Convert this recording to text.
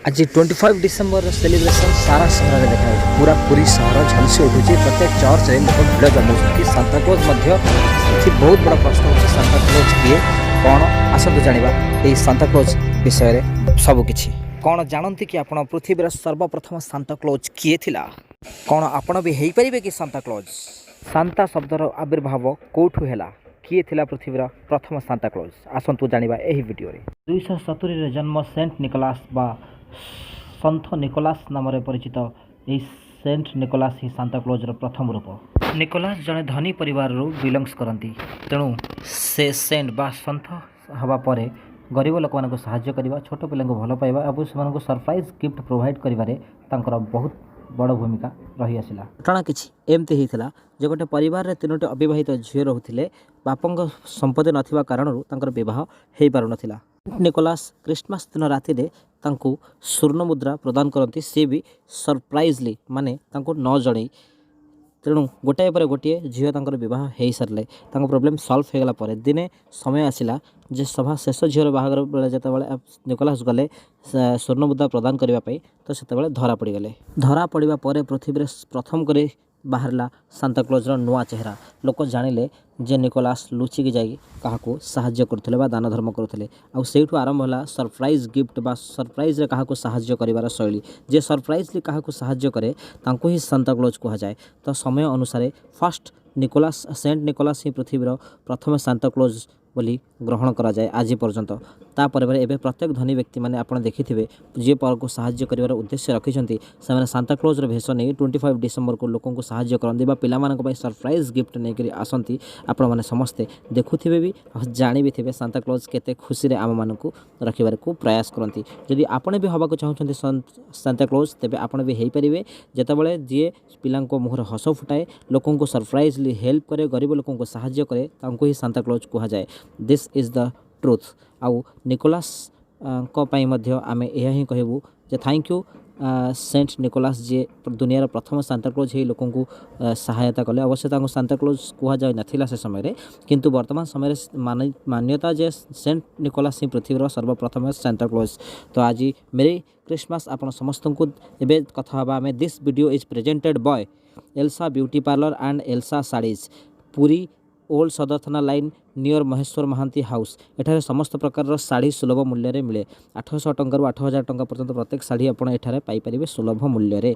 आज 25 December celebration सारा सहर में देखा पूरा पूरी सहर झलसी उठुची। प्रत्येक चर्च में लोक भिड़ जमाऊँ। सांताक्लॉज बहुत बड़ा प्रश्न होची सांताक्लॉज किए कौन आसतु जानिबा ए सांताक्लॉज विषय में सबकिछि कौन जानती कि आपण पृथ्वीर सर्वप्रथम सांताक्लॉज किए थिला। कौन आपण भी हेई परिबे कि सांताक्लॉज। सांता शब्दर आविर्भाव कोठु हेला, किए थिला पृथ्वीर प्रथम सांताक्लॉज आसतु जानिबा एही वीडियो रे। 270 रे जन्म सेंट निकोलास बा सन्थ निकोलास नाम परिचित यही सेंट निकोलास ही सांताक्लॉजर प्रथम रूप। निकोलास जड़े धनी परिवार बिलंग्स करती, तेणु से सेंट बा सन्थ हवा पर गरीब लोक मानक साहाय्य करने, छोट पिला भल पाइबा और से सरप्राइज गिफ्ट प्रोवाइड करिवारे तांकर बहुत बड़ भूमिका रही आसला। घटना किछि एमती होता जे गोटे परिवार 3टी अविवाहित झील रोते, बापा संपत्ति नथिबा कारणरू तांकर विवाह हो पार नाला। निकोलास क्रिसमस दिन राति स्वर्ण मुद्रा प्रदान करती, सी भी सरप्राइजली माने न जन। तेणु गोटाए पर गोटे झील बहुत हो सारे प्रोब्लेम सल्व होगला। दिने समय आसला जे सभा शेष झील बाहागर बेले जो निकोलास गले स्वर्ण मुद्रा प्रदान करने, तो से धरा पड़गले। धरा पड़ा पर पृथ्वी प्रथम कर बाहरला सांताक्लॉजर नुआ चेहरा। लोक जानिले जे निकोलास लुचिकी जाई काहाको साहाय्य करथिले बा दान धर्म करथिले। आ सेठु आरंभ होला सरप्राइज गिफ्ट बा सरप्राइज रे काहाको साहाय्य करिवार शैली। जे सरप्राइजली काहाको साहाय्य करे तांको ही सांताक्लॉज कहा जाए। तो समय अनुसार फर्स्ट निकोलास सेंट निकोलास ही पृथ्वीर प्रथम सांताक्लॉज बोली ग्रहण करा जाए आज पर्यंत। तापर एवं प्रत्येक धनी व्यक्ति मैंने आप देखिथे जी पर को साहाय्य कर उद्देश्य रखिंट से सांताक्लॉजर भेष नहीं 25 डिसेम्बर को लोक को साहाय्य करती पाई सरप्राइज गिफ्ट नहीं आसती। आपण मैंने समस्ते देखुथे भी जानी भी थे सांताक्लॉज केते खुशी आम मानक रखिबार को प्रयास करती। जदि आपने भी हवा चाहते सांताक्लॉज तेरे आपड़ भी हो पारे जितेबाला जी पिला मुहर हस फुटाए, लोक को सरप्राइजली हेल्प करे, गरीब लोक को साहाय्य करे, तांको ही सांताक्लॉज कहा जाए। This is the truth. आउ निकोलास को पाई मध्य आमे यह ही कहबू जे थैंक यू सेंट निकोलास जी दुनियार प्रथम सांताक्लॉज ही लोक को सहायता कले। अवश्य सांताक्लॉज कह जाए नाथिला से समय, किंतु वर्तमान समय मान्यता जे सेंट निकोलास ही पृथ्वीर सर्वप्रथम सांताक्लॉज। तो आज मेरी क्रिसमस आपण समस्त को एबे कथा हबा। आमे this video is presented by Elsa beauty parlour and Elsa saris, Puri old Sadar Thana line near Maheswar Mahanty house. एठारे समस्त प्रकार शाढ़ी सुलभ मूल्य मिले। 800 टंका 8000 टंका पर्यंत प्रत्येक शाढ़ी आप एठारे पाई परिबे सुलभ मूल्य।